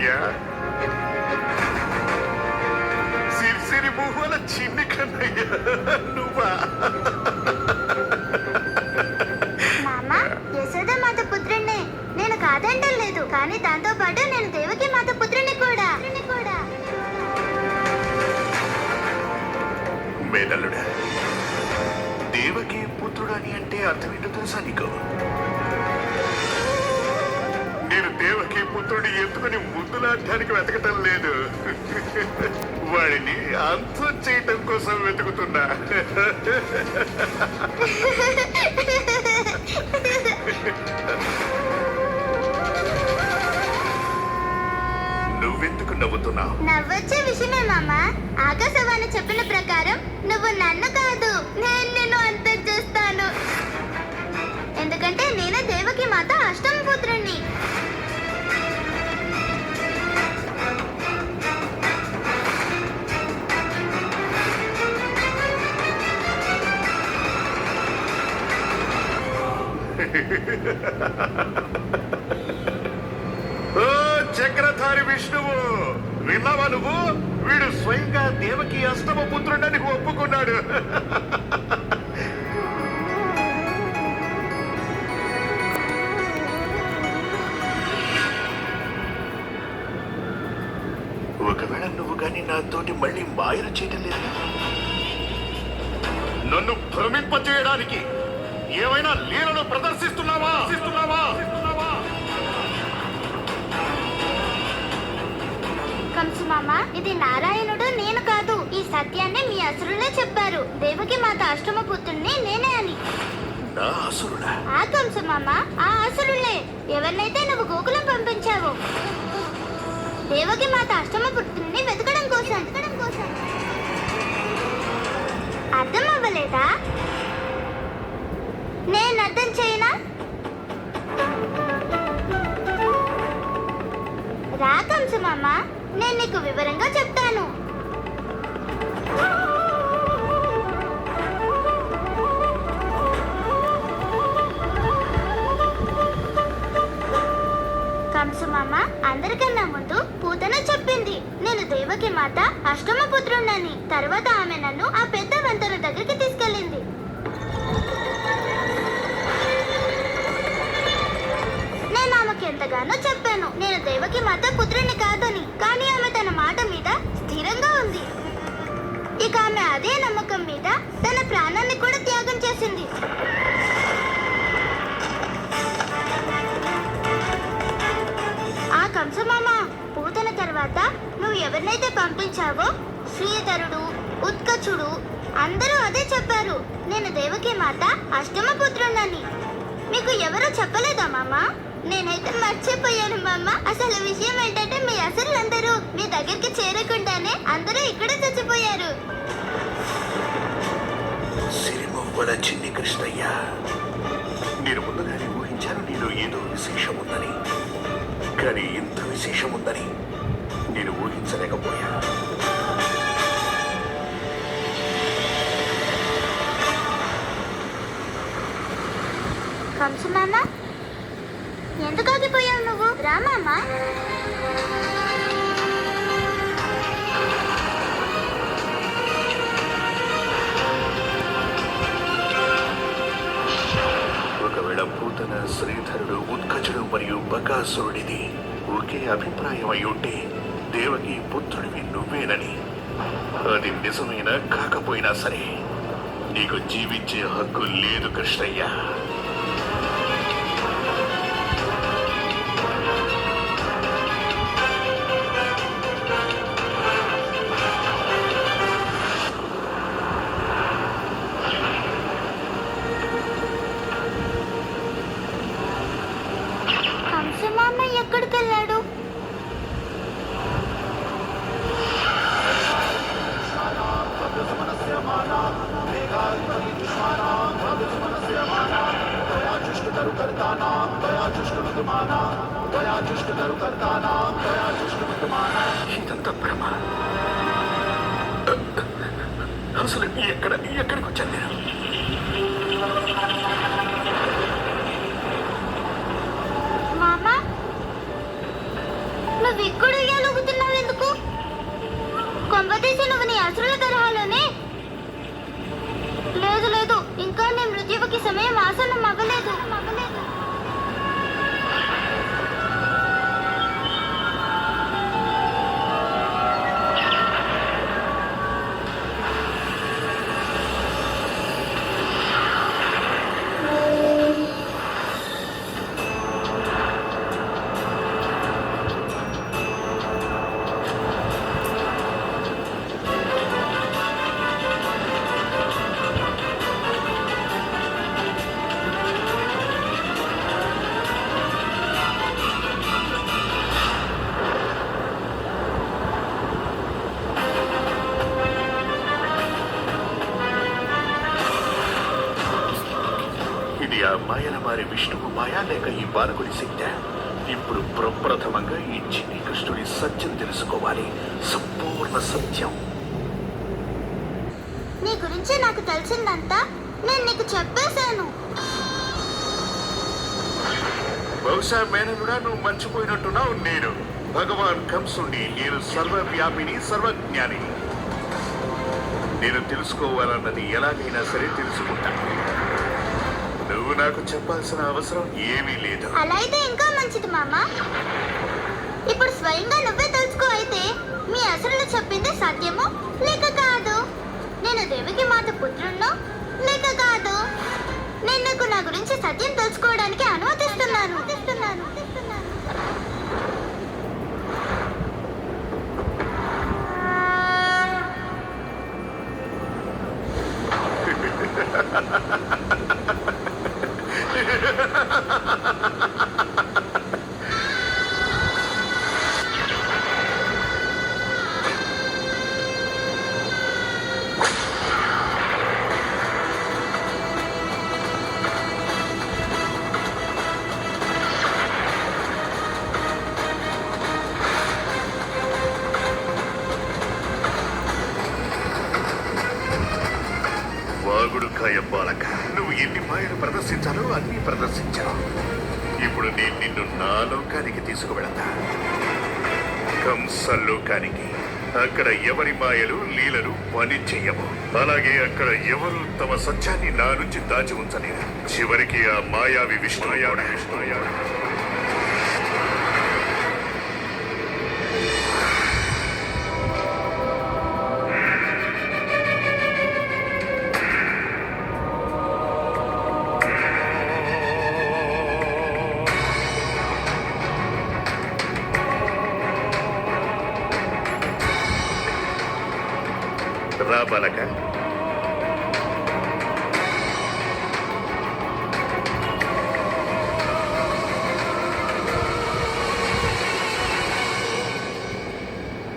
కన్నయ్య, సిరిసిరి మువ్వల చిన్ని కన్నయ్య నువ్వా? మామ, యశోదమాత పుత్రుణ్ణి నేను కాదంటం లేదు, కానీ దాంతో పాటు నేను దేవకి మాత పుత్రుని కూడా. మేనల్లుడా, దేవకి పుత్రుడని అంటే అర్థం ఏంటో తెలుసా నీకు? నేను దేవకి పుత్రుడిని ఎత్తుకుని ముద్దులాడటానికి వెతకటం లేదు, వాడిని అంతం చేయటం కోసం వెతుకుతున్నా. నువ్వెందుకు నవ్వుతున్నావు? నవ్వొచ్చే విషయమే మామ. ఆకాశవాణి చెప్పిన ప్రకారం నువ్వు నన్ను కాదు, నేను నిన్ను అంతం చేస్తాను. ఎందుకంటే నేనే దేవకి మాత అష్టమ పుత్రుణ్ణి. ఓ చక్రధారి విష్ణువు, విన్నావా నువ్వు? వీడు స్వయంగా దేవకి అష్టమ పుత్రుడని ఒప్పుకున్నాడు. ఒకవేళ నువ్వు కానీ నాతోటి మళ్ళీ మాయలు చేయటం లేదు, నన్ను భ్రమింపచేయడానికి ఏమైనా లీలను ప్రదర్శిస్తున్నావా? కంసు మామ, ఇది నారాయణుడు నేను కాదు. ఈ సత్యాన్ని మీ అసురులే చెప్పారు. దేవకి మాత అష్టమ పుత్రుణ్ణి నేనే అని. నా అసురుడా? ఆ కంసు మామ, ఆ అసురులే. ఎవరినైతే నువ్వు గోకులం పంపించావు దేవకి మాత అష్టమ పుత్రుణ్ణి వెతకడం కోసం. అర్థం అవ్వలేదా? నేను అర్థం చేయనా? రా కంసు మామ, నేను నీకు వివరంగా చెప్తాను. కంసు మామ, అందరికన్నా ముందు పూతన చెప్పింది నేను దేవకి మాత అష్టమ పుత్రుణ్ణని. తర్వాత ఆమె నన్ను ఆ పెద్ద వంతెన దగ్గరికి తీసుకెళ్ళింది. నేను ఆమెకి ఎంతగానో చెప్పాను నేను దేవకి మాత పుత్రుణ్ణి కాదని, కానీ ఆమె తన మాట మీద స్థిరంగా ఉంది. ఇక ఆమె అదే నమ్మకం మీద తన ప్రాణాన్ని కూడా త్యాగం చేసింది. ఆ కంసమామ, పూతన తర్వాత నువ్వు ఎవరినైతే పంపించావో శ్రీధరుడు, ఉత్కచుడు అందరూ అదే చెప్పారు, నేను దేవకి మాత అష్టమ పుత్రుణ్ణని. మీకు ఎవరో చెప్పలేదా మామ? నేనైతే మర్చిపోయాను మామ. అసలు విషయం ఏంటంటే మీ అసలు మీ దగ్గరికి చేరకుండానే అందరూ ఇక్కడే చచ్చిపోయారు. సిరిమువ్వల చిన్ని కృష్ణయ్య, నేను ముందుగానే ఊహించాను నీలో ఏదో విశేషం ఉందని, కానీ ఇంత విశేషం ఉందని నేను ఊహించలేకపోయా. కంసు మామ, ఎందుకు ఆగిపోయావు నువ్వు? రా మామ. ఒకవేళ పూతన, శ్రీధరుడు, ఉత్కచుడు మరియు బకాసురుడిది ఒకే అభిప్రాయం అయి ఉంటే దేవకి పుత్రుడివి నువ్వేనని, అది నిజమైనా కాకపోయినా సరే నీకు జీవించే హక్కు లేదు కృష్ణయ్య. కంసు మామ ఎక్కడికి వెళ్ళాడు? ఇదంతా భ్రమ. అసలు ఎక్కడికి వచ్చాను నేను? మామ, నువ్వు ఇక్కడ ఉయ్యాలొగుతున్నావు ఎందుకు? కొంపతీసి నువ్వు నీ అసురుల తరహాలోనే. లేదు లేదు, ఇంకా నీ మృత్యువుకి సమయం ఆసన్నం అవ్వలేదు. ఇది ఆ మాయల మారి విష్ణువు మాయా లేక ఈ బాలకుడి శక్తి? ఇప్పుడు ప్రప్రథమంగా ఈ చిన్ని కృష్ణుడి సత్యం తెలుసుకోవాలి, సంపూర్ణ సత్యం. నీ గురించి నాకు తెలిసిందంతా నేను నీకు చెప్పేశాను. బహుశా మేనలుడా నువ్వు మర్చిపోయినట్టున్నావు. నేను భగవాన్ కంసుని, నేను సర్వవ్యాపిని, సర్వజ్ఞాని. నేను తెలుసుకోవాలన్నది ఎలాగైనా సరే తెలుసుకుంటాను. నువ్వు నాకు చెప్పాల్సిన అవసరం ఏమీ లేదు. అలా అయితే ఇంకా మంచిది మామ. ఇప్పుడు స్వయంగా నువ్వే తెలుసుకో. అయితే మీ అసురులు చెప్పింది సత్యము లేక కాదు? నేను దేవికి మాత పుత్రుణ్ణో లేక కాదు? నేను నీకు నా గురించి సత్యం తెలుసుకోవడానికి అనుమతిస్తున్నాను. వాగుడుకాయ బాలక, నువ్వు ఎన్ని మాయలు ప్రదర్శించాలో అన్ని ప్రదర్శించావు. ఇప్పుడు నేను నిన్ను నా లోకానికి తీసుకువెళతా, కంసలోకానికి. అక్కడ ఎవరి మాయలు లీలలు పని చెయ్యవు. అలాగే అక్కడ ఎవరు తమ సత్యాన్ని నా నుంచి దాచి ఉంచలేరు. చివరికి ఆ మాయావి విష్ణు రా బాలక.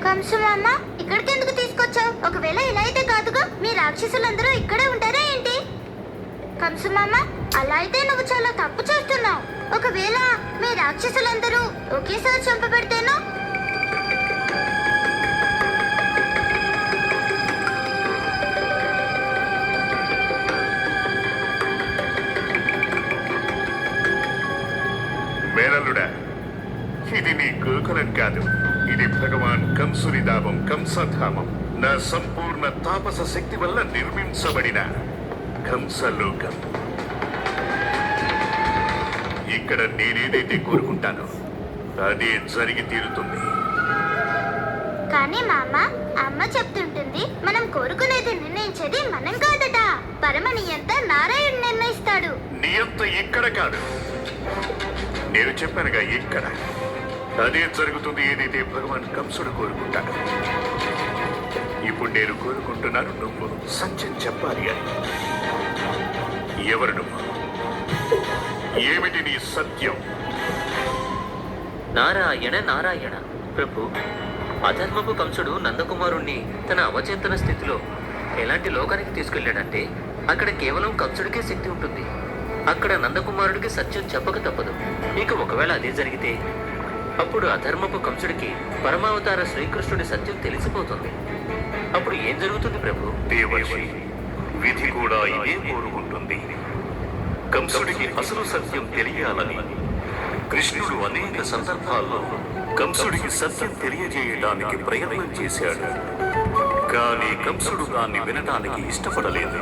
కంసు మామ, ఇక్కడికి ఎందుకు తీసుకొచ్చావు? ఒకవేళ ఇలా అయితే కాదుగా, మీ రాక్షసులందరూ ఇక్కడే ఉంటారా ఏంటి? కంసు మామ, అలా అయితే నువ్వు చాలా తప్పు చేస్తున్నావు. ఒకవేళ మీ రాక్షసులందరూ ఒకేసారి చంపబెడితేనో? మేనలుడా, ఇది నీ గోకులం కాదు. ఇది భగవాన్ కంసుని దావం, కంసధామం. నా సంపూర్ణ తాపస శక్తి వల్ల నిర్మించబడిన కంసలోకం. ఇక్కడ నేనేదైతే కోరుకుంటానో అదే జరిగి తీరుతుంది. కానీ మామ, అమ్మ చెప్తుంటుంది మనం కోరుకునేది నిర్ణయించేది మనం కాదట. పరమ నియంత నారాయణుడు నిర్ణయిస్తాడు. నియంత ఇక్కడ కాదు, నేను చెప్పానుగా ఇక్కడ. అదే జరుగుతుంది ఏదైతే భగవాన్ కంసుడు కోరుకుంటాడు. ఇప్పుడు నేను కోరుకుంటున్నాను నువ్వు సత్యం చెప్పాలి అని. ఎవరు నువ్వు? ఏమిటి నీ సత్యం? నారాయణ నారాయణ ప్రభు. అధర్మపు కంసుడు నందకుమారుణ్ణి తన అవచేతన స్థితిలో ఎలాంటి లోకానికి తీసుకెళ్లాడంటే అక్కడ కేవలం కంసుడికే శక్తి ఉంటుంది. అక్కడ నందకుమారుడికి సత్యం చెప్పక తప్పదు. ఇక ఒకవేళ అదే జరిగితే అప్పుడు అధర్మపు కంసుడికి పరమావతార శ్రీకృష్ణుడి సత్యం తెలిసిపోతుంది. అప్పుడు ఏం జరుగుతుంది ప్రభు? దేవర్షి, విధి కూడా ఇదే కోరుకుంటుంది. కంసుడికి అసలు సత్యం తెలియాలని కృష్ణుడు అనేక సందర్భాల్లో కంసుడికి సత్యం తెలియజేయడానికి ప్రయత్నం చేశాడు. కానీ కంసుడు దాన్ని వినటానికి ఇష్టపడలేదు.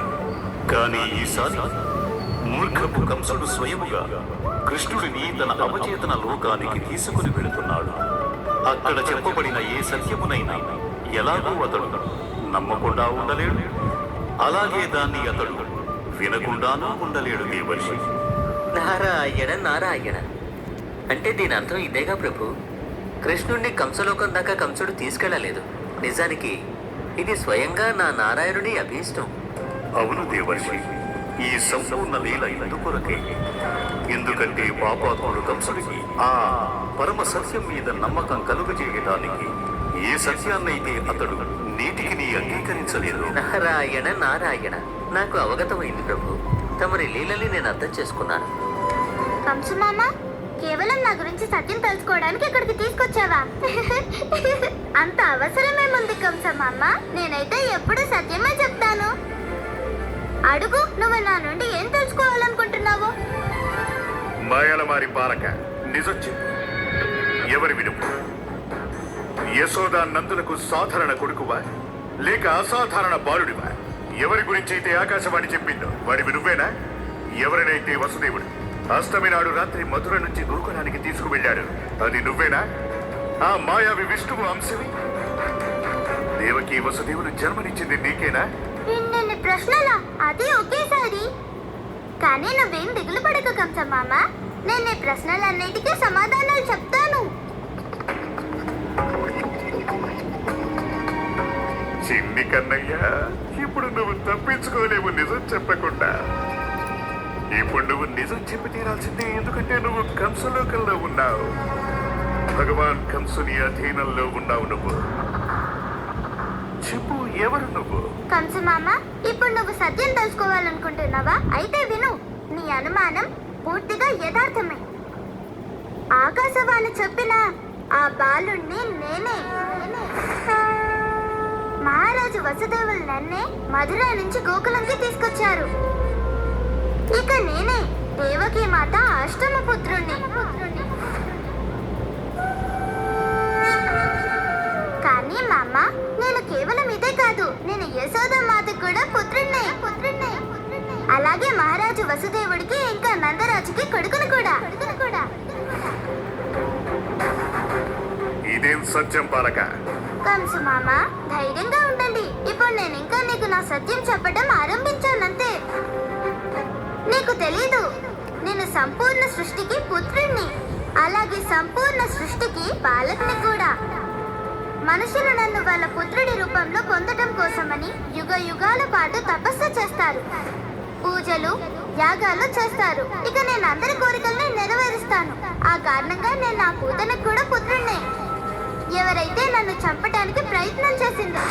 కానీ ఈసారి మూర్ఖపు కంసుడు స్వయముగా కృష్ణుడిని తన అవచేతన లోకానికి తీసుకుని వెళుతున్నాడు. అక్కడ చెప్పబడిన ఏ సత్యమునైనా ఎలాగూ అతడు నమ్మకుండా ఉండలేడు, అలాగే దాన్ని అతడు వినకుండానూ ఉండలేడు. దేవర్షి, నారాయణ నారాయణ అంటే దీని అర్థం ఇదేగా ప్రభు. కృష్ణుణ్ణి కంసలోకం దాకా కంసుడు తీసుకెళ్లలేదు. నిజానికి ఇది స్వయంగా నా నారాయణుడి అభీష్టం. అవును దేవర్షి, ఈ సంపూర్ణ లీల ఇందుకొరకే. ఎందుకంటే పాపాత్ముడు కంసుడికి ఆ పరమ సత్యం మీద నమ్మకం కలుగజేయడానికి ఏ సత్యాన్నైతే అతడు నీటికి అంగీకరించలేదు. నారాయణ నారాయణ నాకు అవగతమైంది ప్రభు. తమరి లీలని నేను అర్థం చేసుకున్నాను. కంసు మామ, కేవలం నా గురించి సత్యం తెలుసుకోవడానికి ఇక్కడికి తీసుకొచ్చావా? అంత అవసరమేముంది కంస మామ? నేనైతే ఎప్పుడు సత్యమే చెప్తాను. అడుగు, నువ్వు నా నుండి ఏం తెలుసుకోవాలనుకుంటున్నావు? మాయలమారి బాలక, నిజం చెప్పు. ఎవరి వినుపు? యశోదా నందులకు సాధారణ కొడుకువా లేక అసాధారణ బాలుడివా? ఎవరి గురించి అయితే ఆకాశవాణి చెప్పిందో వాడివి నువ్వేనా? ఎవరినైతే వసుదేవుడు అష్టమి నాడు రాత్రి మధుర నుంచి గురుకులానికి తీసుకువెళ్ళాడు అది నువ్వేనా? ఆ మాయావి విష్ణువు అంశవి దేవకి వసుదేవుడు జన్మనిచ్చింది నీకేనా? ఇన్ని ప్రశ్నలా? అది ఒకేసారి. కానీ నువ్వేం దిగులు పడక కంస మామ, నేను ఈ ప్రశ్నలన్నిటికీ సమాధానాలు చెప్తాను. చిన్ని కన్నయ్య, ఇప్పుడు నువ్వు తప్పించుకోలేవు నిజం చెప్పకుండా. ఇప్పుడు నువ్వు నిజం చెప్పి తీరాల్సిందే, ఎందుకంటే నువ్వు కంసలోకంలో ఉన్నావు. భగవాన్ కంసుని అధీనంలో ఉన్నావు. నువ్వు చెప్పు, ఎవరు నువ్వు? కంసు మామ, ఇప్పుడు నువ్వు సత్యం తెలుసుకోవాలనుకుంటున్నావా? అయితే విను. నీ అనుమానం పూర్తిగా యథార్థమే. ఆకాశవాణి చెప్పిన ఆ బాలుణ్ణి నేనే. మహారాజు వసుదేవులు నన్నే మధుర నుంచి గోకులంకి తీసుకొచ్చారు. ఇక నేనే దేవకి మాత అష్టమ పుత్రుణ్ణి. కానీ మామ, నేను కేవలం ఇదే కాదు, నేను యశోద మాత కూడా పుత్రుణ్ణే. అలాగే మహారాజు వసుదేవుడికి ఇంకా నందరాజుకి కొడుకును కూడా. ఇదేం సత్యం బాలక? కంసు మామ, ధైర్యంగా ఉండండి. ఇప్పుడు నేను ఇంకా నీకు నా సత్యం చెప్పడం ఆరంభించానంతే. నీకు తెలీదు, నేను సంపూర్ణ సృష్టికి పుత్రుణ్ణి, అలాగే సంపూర్ణ సృష్టికి పాలకుని కూడా. మనుషులు నన్ను వాళ్ళ పుత్రుడి రూపంలో పొందడం కోసమని యుగ యుగాల పాటు తపస్సు చేస్తారు, పూజలు యాగాలు చేస్తారు. ఇక నేను అందరి కోరికల్ని నెరవేరుస్తాను. ఆ కారణంగా నేను నా కూతురికి కూడా పుత్రుణ్ణి. ఎవరైతే నన్ను చంపడానికి ప్రయత్నం చేసిందో